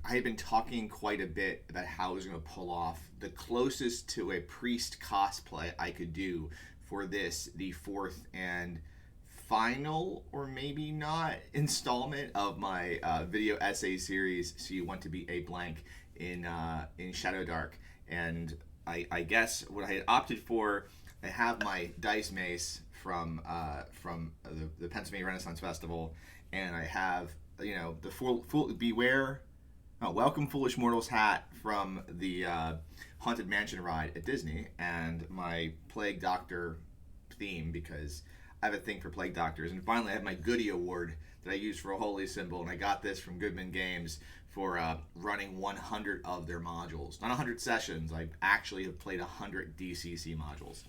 I had been talking quite a bit about how I was going to pull off the closest to a priest cosplay I could do for this, the fourth and final, or maybe not, installment of my video essay series. So you want to be a blank in Shadowdark, and I guess what I had opted for, I have my dice mace from the Pennsylvania Renaissance Festival, and I have the full beware. Oh, welcome, foolish mortals hat from the Haunted Mansion ride at Disney, and my Plague Doctor theme because I have a thing for Plague Doctors. And finally, I have my Goody Award that I use for a holy symbol, and I got this from Goodman Games for running 100 of their modules. Not 100 sessions. I actually have played 100 DCC modules.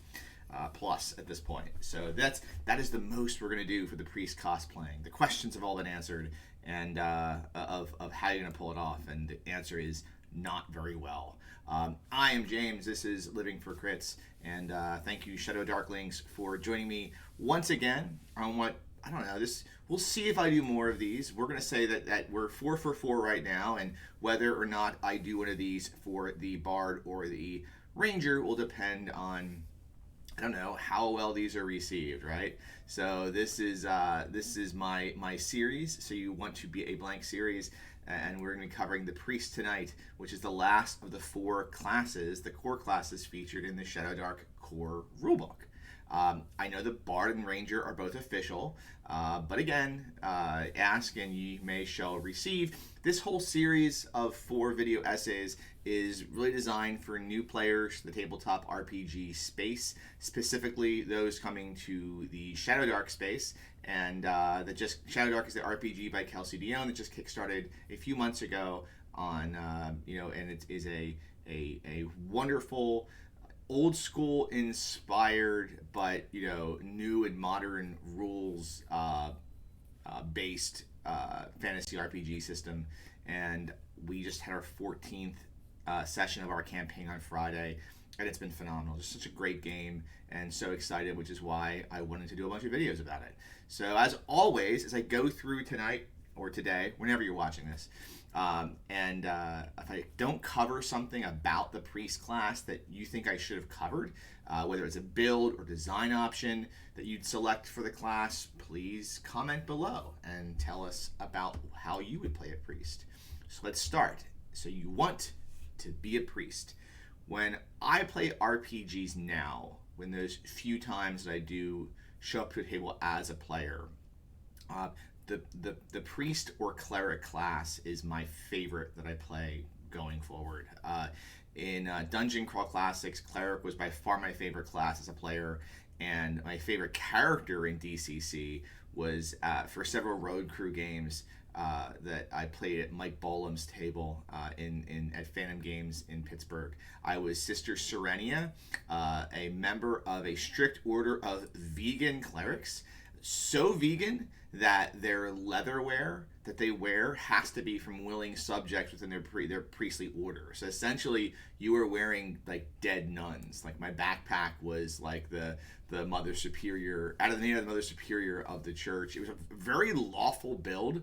Plus at this point. So that is the most we're going to do for the priest cosplaying. The questions have all been answered, and of how you're going to pull it off, and the answer is not very well. I am James. This is Living for Crits, and thank you, Shadow Darklings, for joining me once again on what, I don't know, this, we'll see if I do more of these. We're going to say that we're 4 for 4 right now, and whether or not I do one of these for the Bard or the Ranger will depend on, I don't know, how well these are received, right? So this is my series. So you want to be a blank series, and we're going to be covering the Priest tonight, which is the last of the 4 classes, the core classes featured in the Shadowdark core rulebook. I know the Bard and Ranger are both official, but again, ask and ye may shall receive. This whole series of 4 video essays is really designed for new players to the tabletop RPG space, specifically those coming to the Shadowdark space. And Shadowdark is the RPG by Kelsey Dion that just kickstarted a few months ago on, and it is a wonderful, old school inspired, but new and modern rules based fantasy RPG system. And we just had our 14th session of our campaign on Friday, and it's been phenomenal. Just such a great game, and so excited, which is why I wanted to do a bunch of videos about it. So as always, as I go through tonight or today, whenever you're watching this, if I don't cover something about the priest class that you think I should have covered, whether it's a build or design option that you'd select for the class, please comment below and tell us about how you would play a priest. So let's start. So you want to be a priest. When I play RPGs now, when those few times that I do show up to a table as a player, the priest or cleric class is my favorite that I play going forward. In Dungeon Crawl Classics, cleric was by far my favorite class as a player, and my favorite character in DCC was for several road crew games that I played at Mike Bolam's table at Phantom Games in Pittsburgh. I was Sister Serenia, a member of a strict order of vegan clerics. So vegan that their leatherware that they wear has to be from willing subjects within their priestly order. So essentially, you were wearing like dead nuns. Like my backpack was like the Mother Superior, out of the name of the Mother Superior of the church. It was a very lawful build.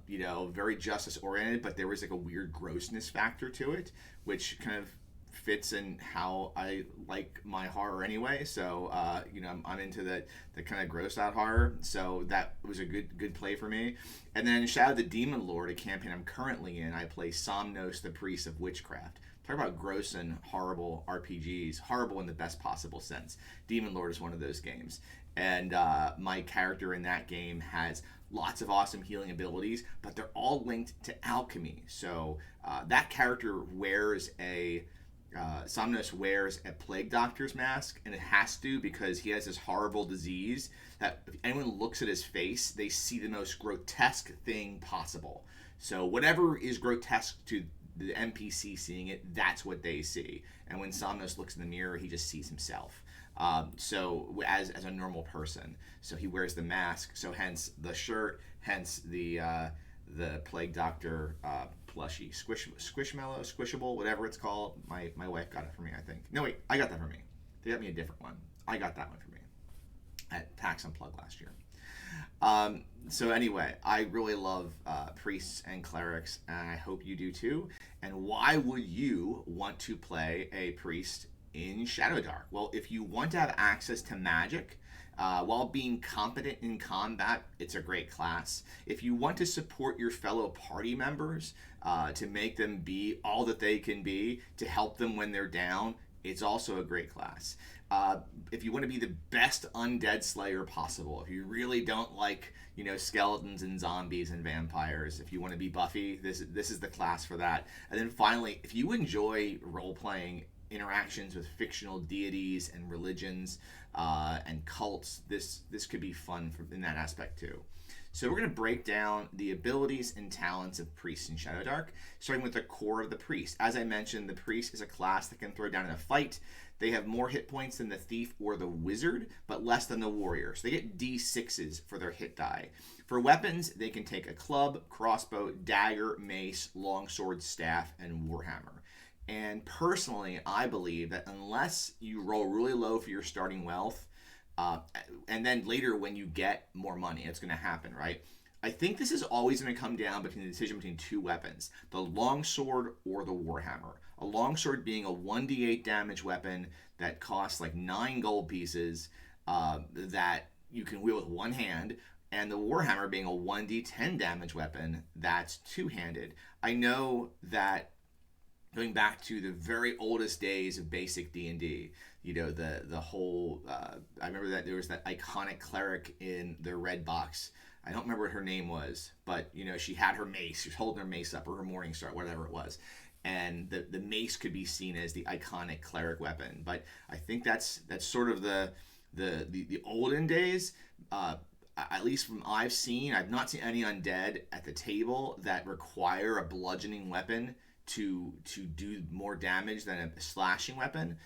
Very justice oriented, but there was like a weird grossness factor to it, which kind of fits in how I like my horror anyway. So I'm into the kind of gross out horror. So that was a good play for me. And then Shadow the Demon Lord, a campaign I'm currently in, I play Somnos, the Priest of Witchcraft. Talk about gross and horrible RPGs. Horrible in the best possible sense. Demon Lord is one of those games. And my character in that game has lots of awesome healing abilities, but they're all linked to alchemy. So that character wears Somnus wears a plague doctor's mask, and it has to because he has this horrible disease that if anyone looks at his face, they see the most grotesque thing possible. So whatever is grotesque to the NPC seeing it, that's what they see. And when Somnus looks in the mirror, he just sees himself. So as a normal person, so he wears the mask. So hence the shirt, hence the plague doctor plushie, squishable, whatever it's called. My wife got it for me, I think. No wait, I got that for me. They got me a different one. I got that one for me at PAX Unplugged last year. So anyway, I really love priests and clerics, and I hope you do too. And why would you want to play a priest in Shadowdark? Well, if you want to have access to magic while being competent in combat, it's a great class. If you want to support your fellow party members to make them be all that they can be, to help them when they're down, it's also a great class. If you want to be the best undead slayer possible, if you really don't like, skeletons and zombies and vampires, if you want to be Buffy, this is the class for that. And then finally, if you enjoy role-playing interactions with fictional deities and religions and cults, this could be fun in that aspect too. So we're going to break down the abilities and talents of priests in Shadowdark, starting with the core of the priest. As I mentioned, the priest is a class that can throw down in a fight. They have more hit points than the thief or the wizard, but less than the warrior. So they get D6s for their hit die. For weapons, they can take a club, crossbow, dagger, mace, longsword, staff, and warhammer. And personally, I believe that unless you roll really low for your starting wealth, and then later when you get more money, it's going to happen, right? I think this is always going to come down between the decision between two weapons, the longsword or the warhammer. A longsword being a 1d8 damage weapon that costs like 9 gold pieces that you can wield with one hand, and the warhammer being a 1d10 damage weapon that's two-handed. I know that going back to the very oldest days of basic D&D, the whole, I remember that there was that iconic cleric in the red box. I don't remember what her name was, but, she had her mace. She was holding her mace up, or her morning star, whatever it was. And the mace could be seen as the iconic cleric weapon. But I think that's sort of the olden days. At least from I've seen, I've not seen any undead at the table that require a bludgeoning weapon to do more damage than a slashing weapon.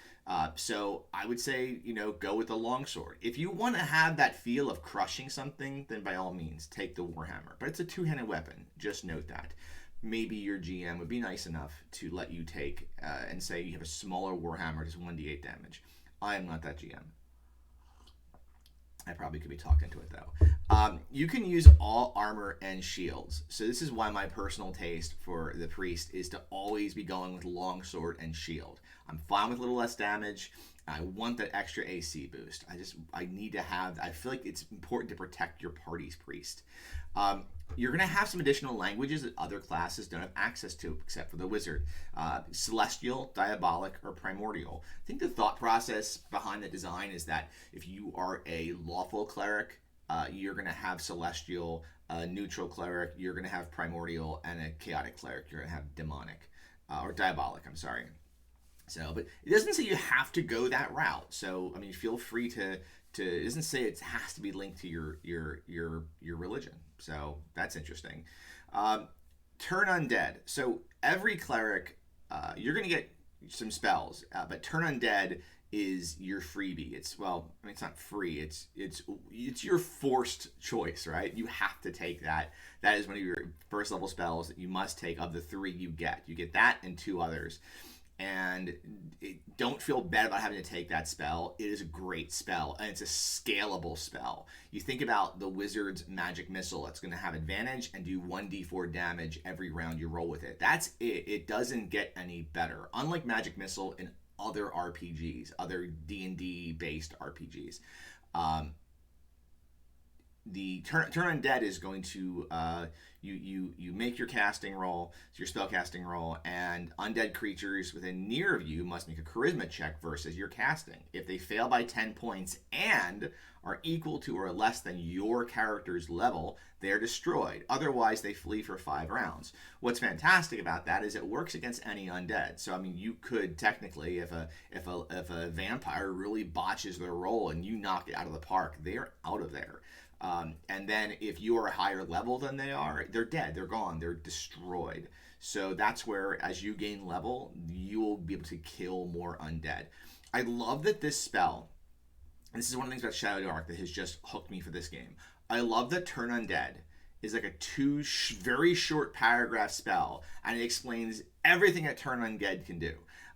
So I would say, go with the longsword. If you want to have that feel of crushing something, then by all means, take the warhammer. But it's a two-handed weapon. Just note that. Maybe your GM would be nice enough to let you take and say you have a smaller warhammer, just 1d8 damage. I am not that GM. I probably could be talked into it though. You can use all armor and shields. So this is why my personal taste for the priest is to always be going with longsword and shield. I'm fine with a little less damage. I want that extra AC boost. I need to have, I feel like it's important to protect your party's priest. You're going to have some additional languages that other classes don't have access to, except for the wizard. Celestial, Diabolic, or Primordial. I think the thought process behind the design is that if you are a lawful cleric, you're going to have Celestial, a neutral cleric, you're going to have Primordial, and a chaotic cleric, you're going to have Demonic, or Diabolic, I'm sorry. So, but it doesn't say you have to go that route. So, I mean, feel free to it doesn't say it has to be linked to your religion. So that's interesting. Turn undead. So every cleric, you're going to get some spells, but turn undead is your freebie. It's not free. It's your forced choice, right? You have to take that. That is one of your first level spells that you must take of the 3 you get. You get that and 2 others. And don't feel bad about having to take that spell. It is a great spell, and it's a scalable spell. You think about the wizard's magic missile. It's going to have advantage and do 1d4 damage every round you roll with it. That's it. It doesn't get any better. Unlike magic missile in other RPGs, other D&D based RPGs. The turn undead is going to you make your casting roll, your spell casting roll, and undead creatures within near of you must make a charisma check versus your casting. If they fail by 10 points and are equal to or less than your character's level, they are destroyed. Otherwise, they flee for 5 rounds. What's fantastic about that is it works against any undead. So I mean, you could technically, if a vampire really botches their roll and you knock it out of the park, they're out of there. And then if you are a higher level than they are, they're dead, they're gone, they're destroyed. So that's where, as you gain level, you'll be able to kill more undead. I love that this spell, and this is one of the things about Shadowdark that has just hooked me for this game. I love that Turn Undead is like a 2 very short paragraph spell, and it explains everything that Turn Undead can do.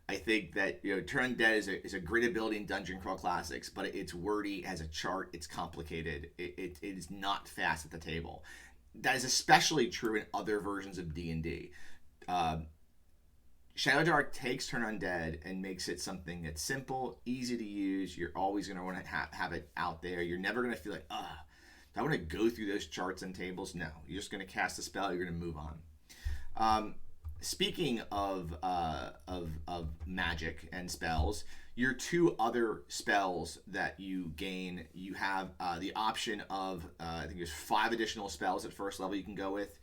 I think that Turn Undead is a great ability in Dungeon Crawl Classics, but it's wordy, has a chart, it's complicated, it is not fast at the table. That is especially true in other versions of D&D. Shadowdark takes Turn Undead and makes it something that's simple, easy to use. You're always going to want to have it out there. You're never going to feel like, do I want to go through those charts and tables? No. You're just going to cast a spell. You're going to move on. Speaking of magic and spells, your two other spells that you gain, you have the option of, I think there's 5 additional spells at first level you can go with.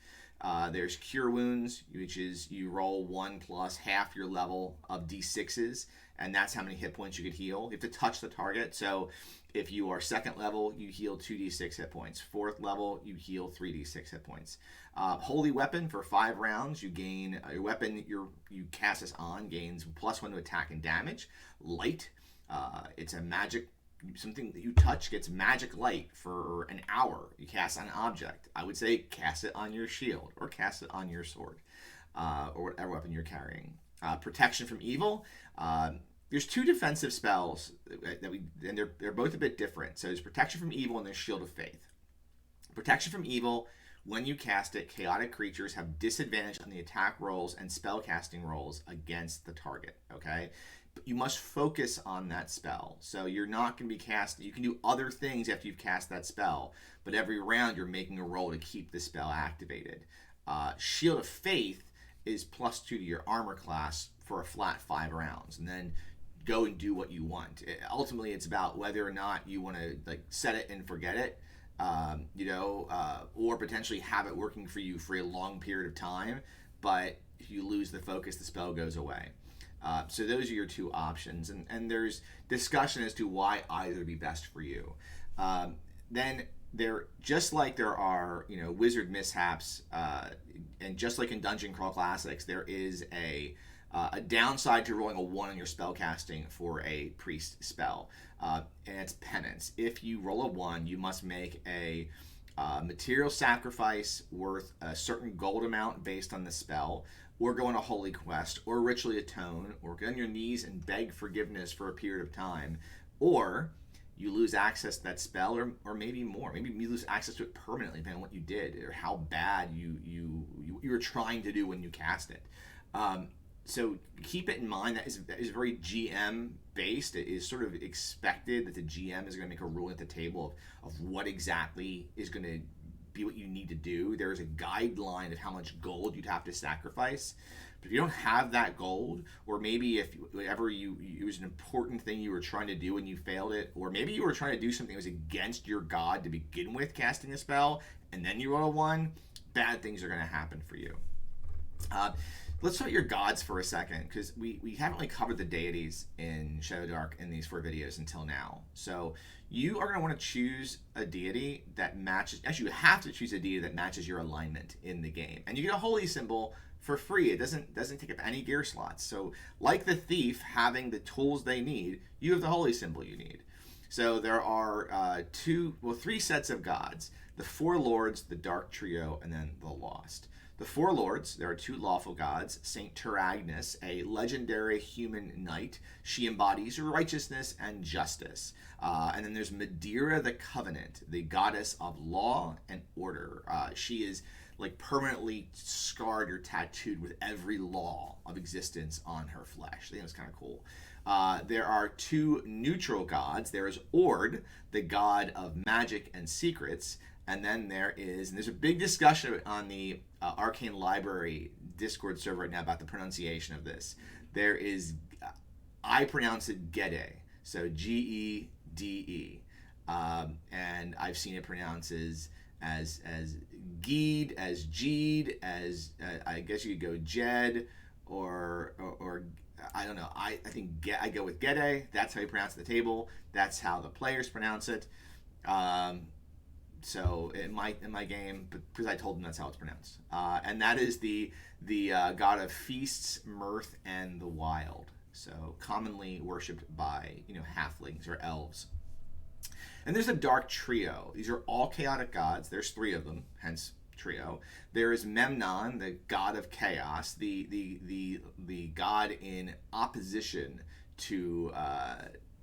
There's Cure Wounds, which is you roll 1 plus half your level of D6s, and that's how many hit points you could heal. You have to touch the target, so if you are 2nd level, you heal 2d6 hit points. 4th level, you heal 3d6 hit points. Holy Weapon for 5 rounds, you gain your weapon you cast this on gains +1 to attack and damage. Light, it's a magic. Something that you touch gets magic light for an hour. You cast on an object. I would say cast it on your shield or cast it on your sword or whatever weapon you're carrying. Protection from evil. There's 2 defensive spells and they're both a bit different. So there's Protection from Evil and there's Shield of Faith. Protection from Evil, when you cast it, chaotic creatures have disadvantage on the attack rolls and spell casting rolls against the target. Okay. But you must focus on that spell. So you're not going to be casting. You can do other things after you've cast that spell, but every round you're making a roll to keep the spell activated. Shield of Faith is +2 to your armor class for a flat 5 rounds, and then go and do what you want. Ultimately, it's about whether or not you want to set it and forget it, or potentially have it working for you for a long period of time. But if you lose the focus, the spell goes away. So those are your 2 options, and there's discussion as to why either would be best for you. Then just like there are wizard mishaps, and just like in Dungeon Crawl Classics, there is a downside to rolling a 1 on your spell casting for a priest spell, and it's penance. If you roll a 1, you must make a material sacrifice worth a certain gold amount based on the spell, or go on a holy quest, or ritually atone, or get on your knees and beg forgiveness for a period of time, or you lose access to that spell, or maybe more. Maybe you lose access to it permanently, depending on what you did, or how bad you were trying to do when you cast it. So keep it in mind that is very GM based. It is sort of expected that the GM is going to make a ruling at the table of what exactly is going to be what you need to do. There is a guideline of how much gold you'd have to sacrifice. But if you don't have that gold, or maybe if whatever it was an important thing you were trying to do and you failed it, or maybe you were trying to do something that was against your god to begin with, casting a spell, and then you roll a 1, bad things are going to happen for you. Let's talk about your gods for a second, because we haven't really covered the deities in Shadowdark in these 4 videos until now. So you are going to want to choose a deity that matches. Actually, you have to choose a deity that matches your alignment in the game, and you get a holy symbol for free. It doesn't take up any gear slots. So like the thief having the tools they need, you have the holy symbol you need. So there are 3 sets of gods: the 4 lords, the dark trio, and then the lost. The 4 lords, there are 2 lawful gods: Saint Teragnis, a legendary human knight. She embodies righteousness and justice. And then there's Madeera the Covenant, the goddess of law and order. She is permanently scarred or tattooed with every law of existence on her flesh. I think that's kind of cool. There are 2 neutral gods. There is Ord, the god of magic and secrets. And then there's a big discussion on the Arcane Library Discord server right now about the pronunciation of this. There is, I pronounce it Gede, so Gede, and I've seen it pronounced as Geed, as Jeed, as I guess you could go Jed, or I don't know. I think I go with Gede. That's how you pronounce it at the table. That's how the players pronounce it. So in my game, because I told them that's how it's pronounced, and that is the god of feasts, mirth, and the wild. So commonly worshipped by halflings or elves. And there's a dark trio. These are all chaotic gods. There's 3 of them, hence trio. There is Memnon, the god of chaos, the god in opposition to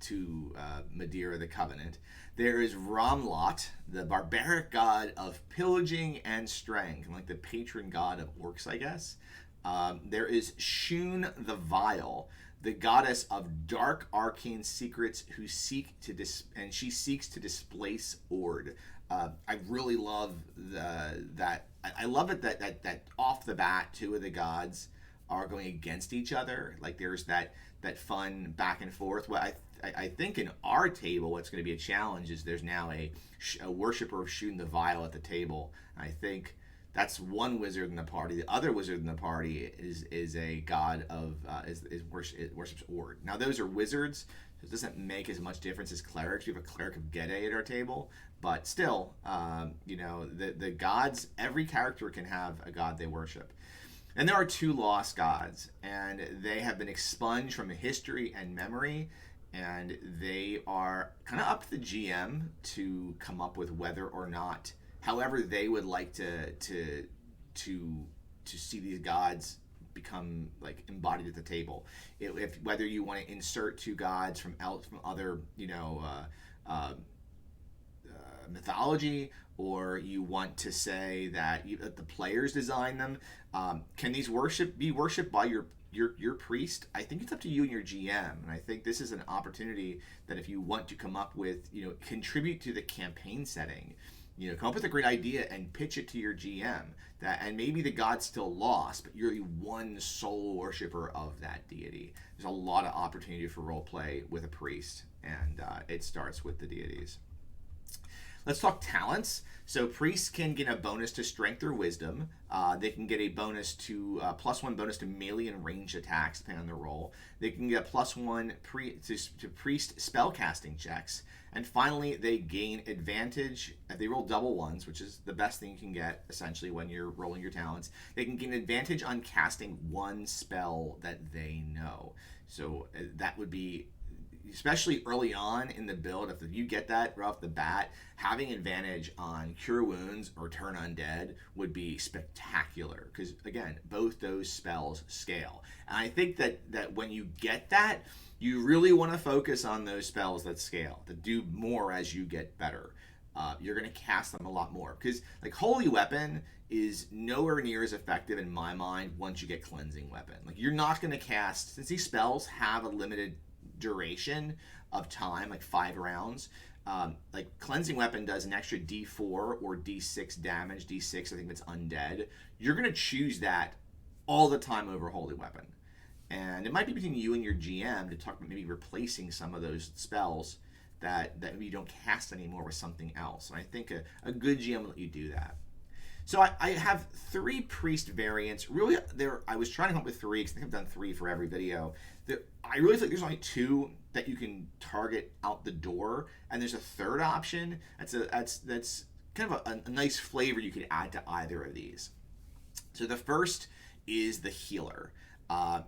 Madeera the Covenant. There is Ramlot, the barbaric god of pillaging and strength, like the patron god of orcs, I guess. There is Shun the Vile, the goddess of dark arcane secrets who she seeks to displace Ord. I really love that. I love it that off the bat, two of the gods are going against each other. Like there's that fun back and forth. Well, I think in our table, what's going to be a challenge is there's now a worshiper of Shun the Vile at the table. I think that's one wizard in the party. The other wizard in the party is a god of worships Ord. Now those are wizards, so it doesn't make as much difference as clerics. We have a cleric of Gede at our table, but still, the gods. Every character can have a god they worship. And there are two lost gods, and they have been expunged from history and memory, and they are kind of up to the GM to come up with whether or not, however they would like to see these gods become like embodied at the table. If whether you want to insert two gods from other mythology, or you want to say that the players design them. Can these be worshipped by your priest? I think it's up to you and your GM, and I think this is an opportunity that if you want to come up with, contribute to the campaign setting, come up with a great idea and pitch it to your GM. And maybe the god's still lost, but you're the one sole worshiper of that deity. There's a lot of opportunity for role play with a priest, and it starts with the deities. Let's talk talents. So priests can get a bonus to strength or wisdom. They can get a bonus to +1 bonus to melee and ranged attacks, depending on their role. They can get +1 to priest spellcasting checks. And finally, they gain advantage if they roll double ones, which is the best thing you can get, essentially, when you're rolling your talents. They can gain advantage on casting one spell that they know. So that would be, especially early on in the build, if you get that right off the bat, having advantage on Cure Wounds or Turn Undead would be spectacular, because, again, both those spells scale. And I think that when you get that, you really want to focus on those spells that scale, that do more as you get better. You're going to cast them a lot more, because like Holy Weapon is nowhere near as effective in my mind once you get Cleansing Weapon. Like you're not going to cast, since these spells have a limited duration of time, like 5 rounds. Like Cleansing Weapon does an extra D4 or D6 damage. D6, I think it's undead. You're going to choose that all the time over Holy Weapon. And it might be between you and your GM to talk about maybe replacing some of those spells that maybe you don't cast anymore with something else. And I think a good GM will let you do that. So I have 3 priest variants. Really, I was trying to come up with 3, because I think I've done 3 for every video. I really think there's only 2 that you can target out the door, and there's a third option. That's kind of a nice flavor you could add to either of these. So the first is the healer.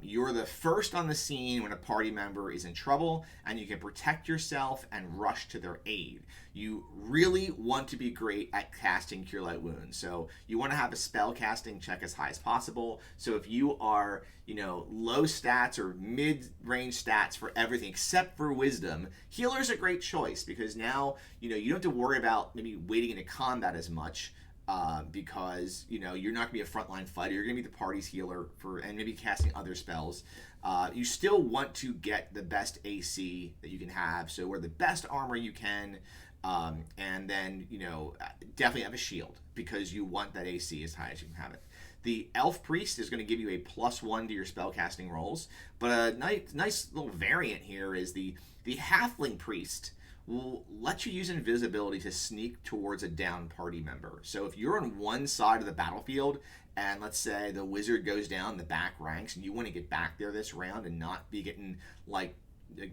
You're the first on the scene when a party member is in trouble, and you can protect yourself and rush to their aid. You really want to be great at casting Cure Light Wounds, so you want to have a spell casting check as high as possible. So if you are, low stats or mid-range stats for everything except for wisdom, healer's a great choice, because now, you don't have to worry about maybe waiting into combat as much. Because you're not going to be a frontline fighter. You're going to be the party's healer and maybe casting other spells. You still want to get the best AC that you can have, so wear the best armor you can, and then definitely have a shield, because you want that AC as high as you can have it. The Elf Priest is going to give you a +1 to your spellcasting rolls, but a nice little variant here is the Halfling Priest. Will let you use invisibility to sneak towards a down party member. So if you're on one side of the battlefield, and let's say the wizard goes down the back ranks, and you want to get back there this round and not be getting like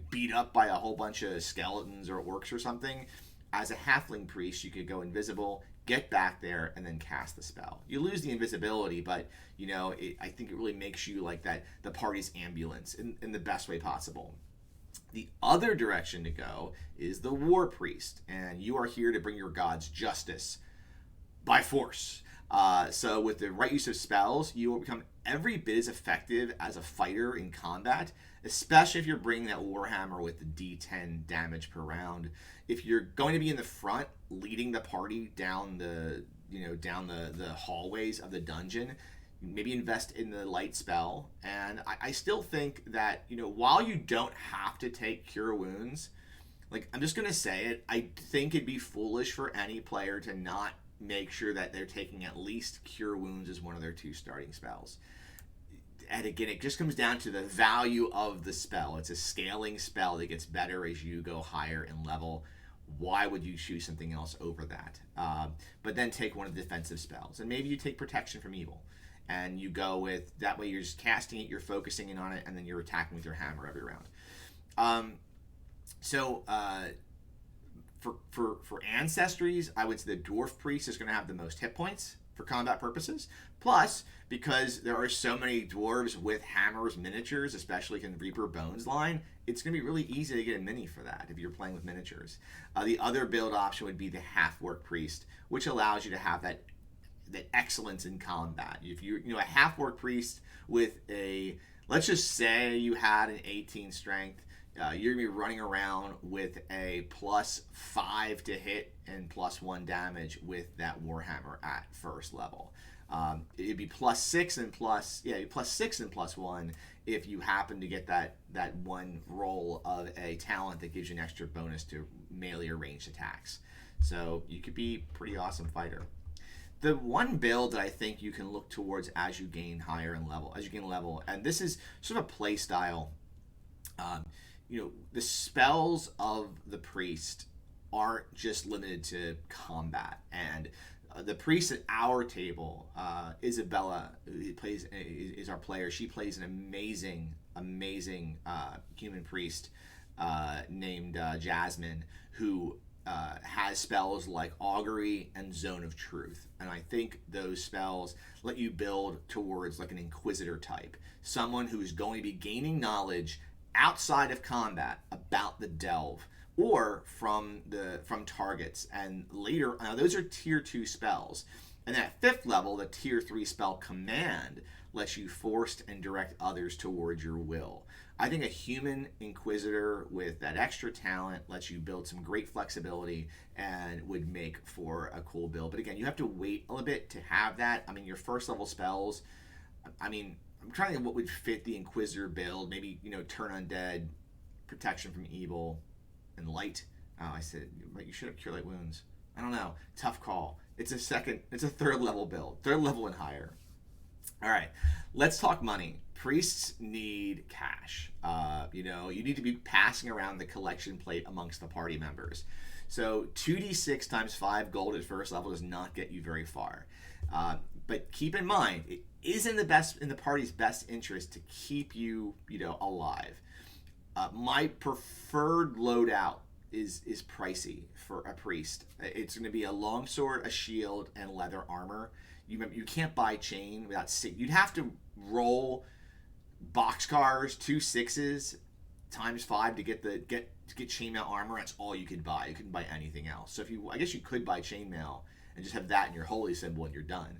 beat up by a whole bunch of skeletons or orcs or something, as a halfling priest, you could go invisible, get back there, and then cast the spell. You lose the invisibility, but I think it really makes you like the party's ambulance in the best way possible. The other direction to go is the War Priest, and you are here to bring your gods justice by force. So with the right use of spells, you will become every bit as effective as a fighter in combat, especially if you're bringing that Warhammer with the D10 damage per round. If you're going to be in the front, leading the party down the hallways of the dungeon, maybe invest in the light spell. And I still think that, while you don't have to take Cure Wounds, like, I'm just going to say it, I think it'd be foolish for any player to not make sure that they're taking at least Cure Wounds as one of their 2 starting spells. And again, it just comes down to the value of the spell. It's a scaling spell that gets better as you go higher in level. Why would you choose something else over that? But then take one of the defensive spells. And maybe you take Protection from Evil. And you go with, that way you're just casting it, you're focusing in on it, and then you're attacking with your hammer every round. For ancestries, I would say the Dwarf Priest is going to have the most hit points for combat purposes. Plus, because there are so many dwarves with hammers miniatures, especially in the Reaper Bones line, it's going to be really easy to get a mini for that if you're playing with miniatures. The other build option would be the Half-Orc Priest, which allows you to have that excellence in combat. If a Half-Orc Priest with let's just say you had an 18 strength, you're going to be running around with a +5 to hit and +1 damage with that Warhammer at first level. It'd be +6 and +6 and +1 if you happen to get that one roll of a talent that gives you an extra bonus to melee or ranged attacks. So you could be a pretty awesome fighter. The one build that I think you can look towards as you gain level, and this is sort of a play style. The spells of the priest aren't just limited to combat. And the priest at our table, Isabella, is our player. She plays an amazing human priest named Jasmine, who has spells like Augury and Zone of Truth. And I think those spells let you build towards like an Inquisitor type. Someone who's going to be gaining knowledge outside of combat about the delve or from targets. And later, those are tier 2 spells. And at 5th level, the tier 3 spell Command lets you force and direct others towards your will. I think a human Inquisitor with that extra talent lets you build some great flexibility and would make for a cool build. But again, you have to wait a little bit to have that. I mean, your first level spells, I'm trying to think what would fit the Inquisitor build. Maybe, Turn Undead, Protection from Evil, and Light. Oh, I said, but you should have Cure Light Wounds. I don't know. Tough call. It's a 3rd level build. 3rd level and higher. All right, let's talk money. Priests need cash. You need to be passing around the collection plate amongst the party members. So 2d6 times 5 gold at first level does not get you very far. But keep in mind, it is in the party's best interest to keep you, alive. My preferred loadout is pricey for a priest. It's going to be a longsword, a shield, and leather armor. You can't buy chain without you'd have to roll boxcars 2 6s times 5 to get chainmail armor. That's all you could buy. You couldn't buy anything else. So I guess you could buy chainmail and just have that in your holy symbol and you're done.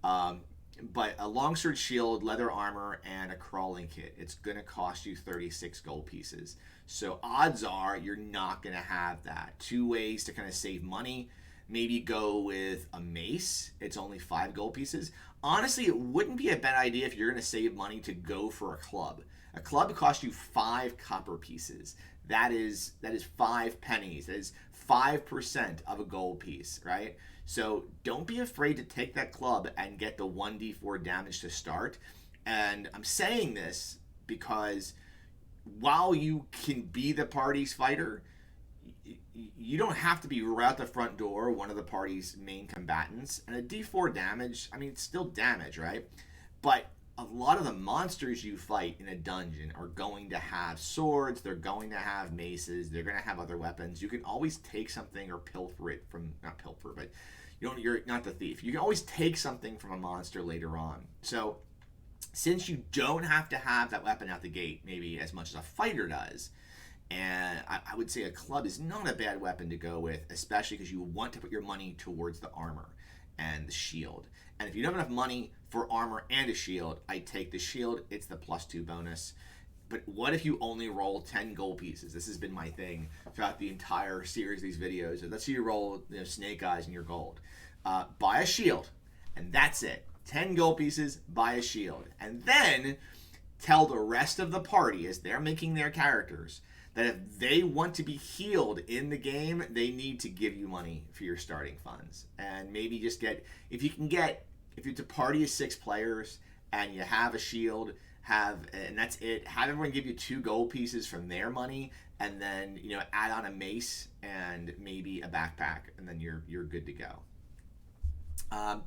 But a longsword, shield, leather armor, and a crawling kit, it's going to cost you 36 gold pieces. So odds are you're not going to have that. 2 ways to kind of save money. Maybe go with a mace. It's only 5 gold pieces. Honestly, it wouldn't be a bad idea if you're going to save money to go for a club. A club costs you 5 copper pieces. That is 5 pennies. That is 5% of a gold piece, right? So don't be afraid to take that club and get the 1d4 damage to start. And I'm saying this because while you can be the party's fighter, you don't have to be right out the front door, one of the party's main combatants. And a d4 damage, it's still damage, right? But a lot of the monsters you fight in a dungeon are going to have swords, they're going to have maces, they're going to have other weapons. You can always take something or pilfer it from, not pilfer, but you're not the thief. You can always take something from a monster later on. So since you don't have to have that weapon out the gate, maybe as much as a fighter does, and I would say a club is not a bad weapon to go with, especially because you want to put your money towards the armor. and the shield. And if you don't have enough money for armor and a shield, I take the shield. It's the +2 bonus. But what if you only roll 10 gold pieces? This has been my thing throughout the entire series of these videos. Let's say you roll snake eyes and your gold. Buy a shield, and that's it. 10 gold pieces, buy a shield. And then tell the rest of the party, as they're making their characters, that if they want to be healed in the game, they need to give you money for your starting funds. And maybe just if it's a party of 6 players and you have a shield, and that's it, have everyone give you 2 gold pieces from their money, and then add on a mace and maybe a backpack, and then you're good to go.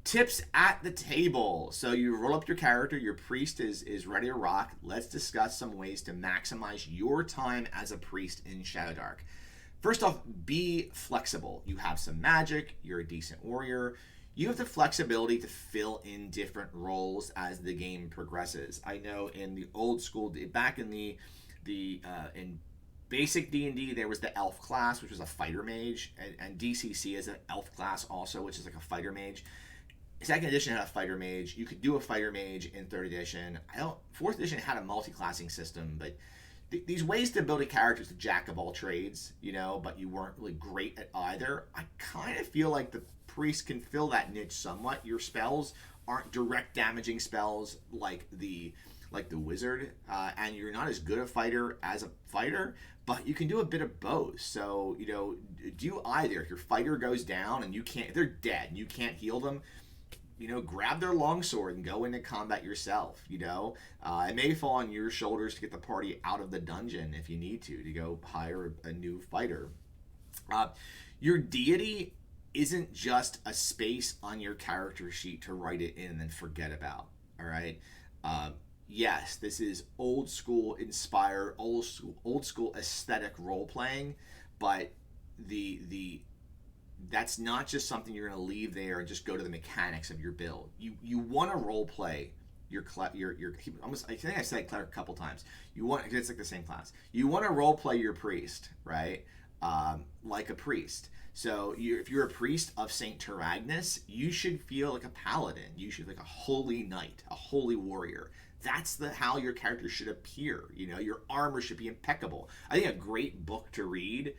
Tips at the table. So you roll up your character, your priest is ready to rock. Let's discuss some ways to maximize your time as a priest in Shadowdark. First off, be flexible. You have some magic, you're a decent warrior. You have the flexibility to fill in different roles as the game progresses. I know in the old school, back in in basic D&D, there was the elf class, which was a fighter mage, and DCC is an elf class also, which is like a fighter mage. Second edition had a fighter mage. You could do a fighter mage in third edition. Fourth edition had a multi-classing system, but these ways to build a character is the jack of all trades, but you weren't really great at either. I kind of feel like the priest can fill that niche somewhat. Your spells aren't direct damaging spells like the wizard, and you're not as good a fighter as a fighter, but you can do a bit of both. So do either. If your fighter goes down and if they're dead and you can't heal them, grab their longsword and go into combat yourself. It may fall on your shoulders to get the party out of the dungeon if you need to go hire a new fighter. Your deity isn't just a space on your character sheet to write it in and then forget about. All right. Yes, this is old school inspired, old school aesthetic role playing, but that's not just something you're going to leave there and just go to the mechanics of your build. You want to role play your almost, I think I said cleric a couple times. It's like the same class. You want to role play your priest, right? Like a priest. So if you're a priest of Saint Tyragnis, you should feel like a paladin. You should be like a holy knight, a holy warrior. That's how your character should appear. Your armor should be impeccable. I think a great book to read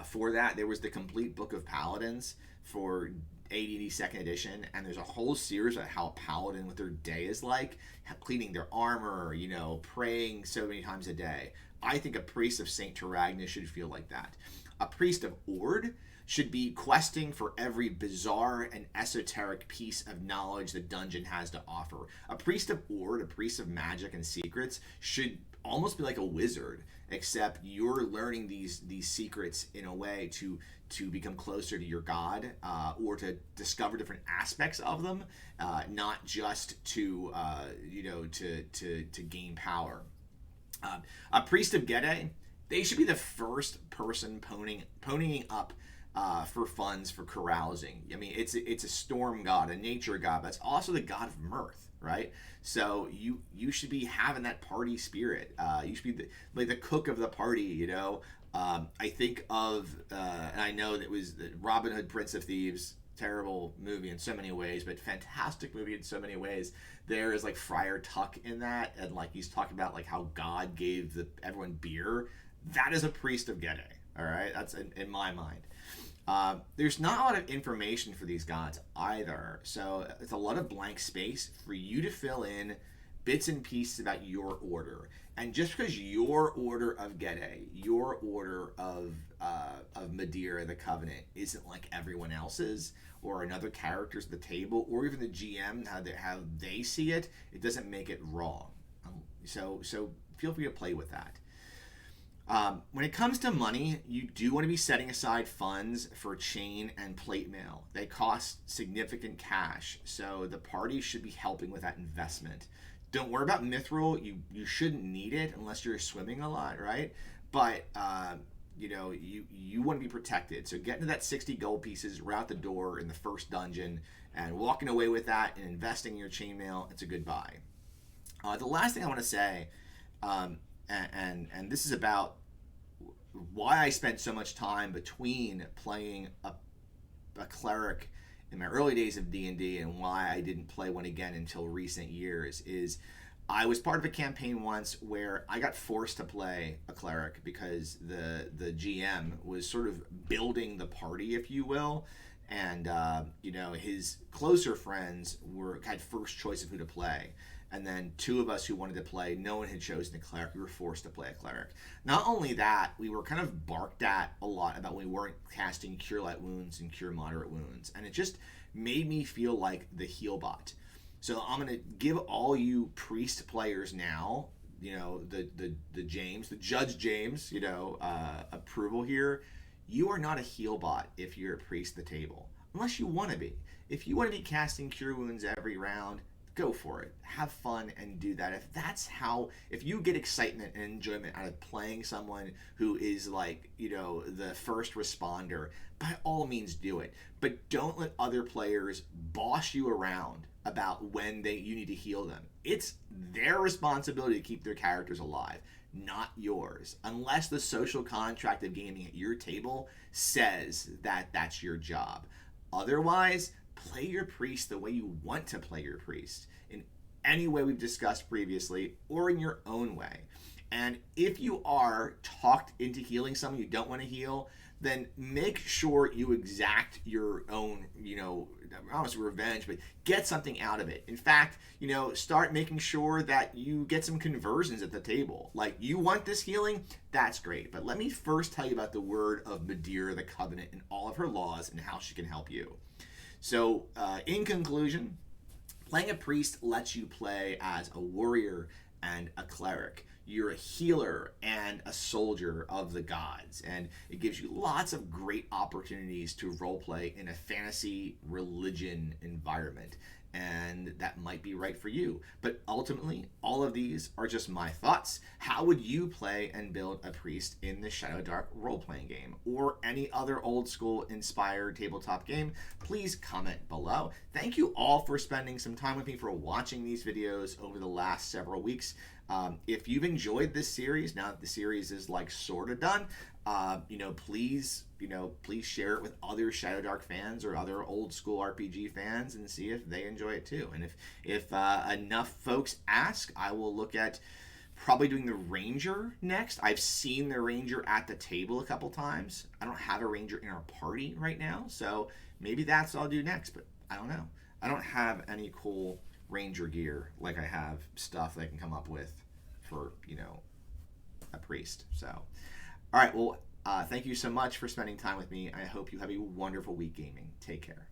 for that, there was the Complete Book of Paladins for AD&D 2nd edition, and there's a whole series of how a paladin, what their day is like, cleaning their armor, praying so many times a day. I think a priest of Saint Tyragnis should feel like that. A priest of Ord should be questing for every bizarre and esoteric piece of knowledge the dungeon has to offer. A priest of Ord, a priest of magic and secrets, should almost be like a wizard, except you're learning these secrets in a way to become closer to your god, or to discover different aspects of them, not just to gain power. A priest of Gede, they should be the first person ponying up for funds for carousing. I mean, it's a storm god, a nature god, but it's also the god of mirth, right? So you should be having that party spirit. You should be the cook of the party. I think of and I know that was Robin Hood, Prince of Thieves. Terrible movie in so many ways, but fantastic movie in so many ways. There is like Friar Tuck in that, and like he's talking about like how God gave everyone beer. That is a priest of Gede. All right, that's in my mind. There's not a lot of information for these gods either, so it's a lot of blank space for you to fill in bits and pieces about your order. And just because your order of Gede, your order of Madeera the Covenant isn't like everyone else's, or another characters at the table, or even the GM, how they see it, it doesn't make it wrong. So feel free to play with that. When it comes to money, you do want to be setting aside funds for chain and plate mail. They cost significant cash, so the party should be helping with that investment. Don't worry about mithril. You shouldn't need it unless you're swimming a lot, right? But you want to be protected. So getting to that 60 gold pieces right out the door in the first dungeon and walking away with that and investing in your chainmail, it's a good buy. The last thing I want to say, and this is about why I spent so much time between playing a cleric in my early days of D&D and why I didn't play one again until recent years is I was part of a campaign once where I got forced to play a cleric because the GM was sort of building the party, if you will, and his closer friends had first choice of who to play. And then two of us who wanted to play, no one had chosen a cleric. We were forced to play a cleric. Not only that, we were kind of barked at a lot about when we weren't casting Cure Light Wounds and Cure Moderate Wounds. And it just made me feel like the heal bot. So I'm going to give all you priest players now, the James, the Judge James, approval here. You are not a heal bot if you're a priest at the table, unless you want to be. If you want to be casting Cure Wounds every round, go for it. Have fun and do that. If you get excitement and enjoyment out of playing someone who is like, the first responder, by all means do it. But don't let other players boss you around about when you need to heal them. It's their responsibility to keep their characters alive, not yours. Unless the social contract of gaming at your table says that that's your job. Otherwise, play your priest the way you want to play your priest, in any way we've discussed previously, or in your own way. And if you are talked into healing someone you don't want to heal, then make sure you exact your own, almost revenge, but get something out of it. In fact, start making sure that you get some conversions at the table. Like, you want this healing? That's great. But let me first tell you about the word of Madeera the Covenant and all of her laws and how she can help you. So, in conclusion, playing a priest lets you play as a warrior and a cleric. You're a healer and a soldier of the gods, and it gives you lots of great opportunities to roleplay in a fantasy religion environment, and that might be right for you. But ultimately, all of these are just my thoughts. How would you play and build a priest in the Shadowdark Role-Playing Game, or any other old school inspired tabletop game? Please comment below. Thank you all for spending some time with me, for watching these videos over the last several weeks. If you've enjoyed this series, now that the series is like sort of done, please share it with other Shadowdark fans or other old school RPG fans and see if they enjoy it too. And if enough folks ask, I will look at probably doing the Ranger next. I've seen the Ranger at the table a couple times. I don't have a Ranger in our party right now, so maybe that's what I'll do next, but I don't know. I don't have any cool Ranger gear like I have stuff that I can come up with for, a priest. So, all right, well, thank you so much for spending time with me. I hope you have a wonderful week gaming. Take care.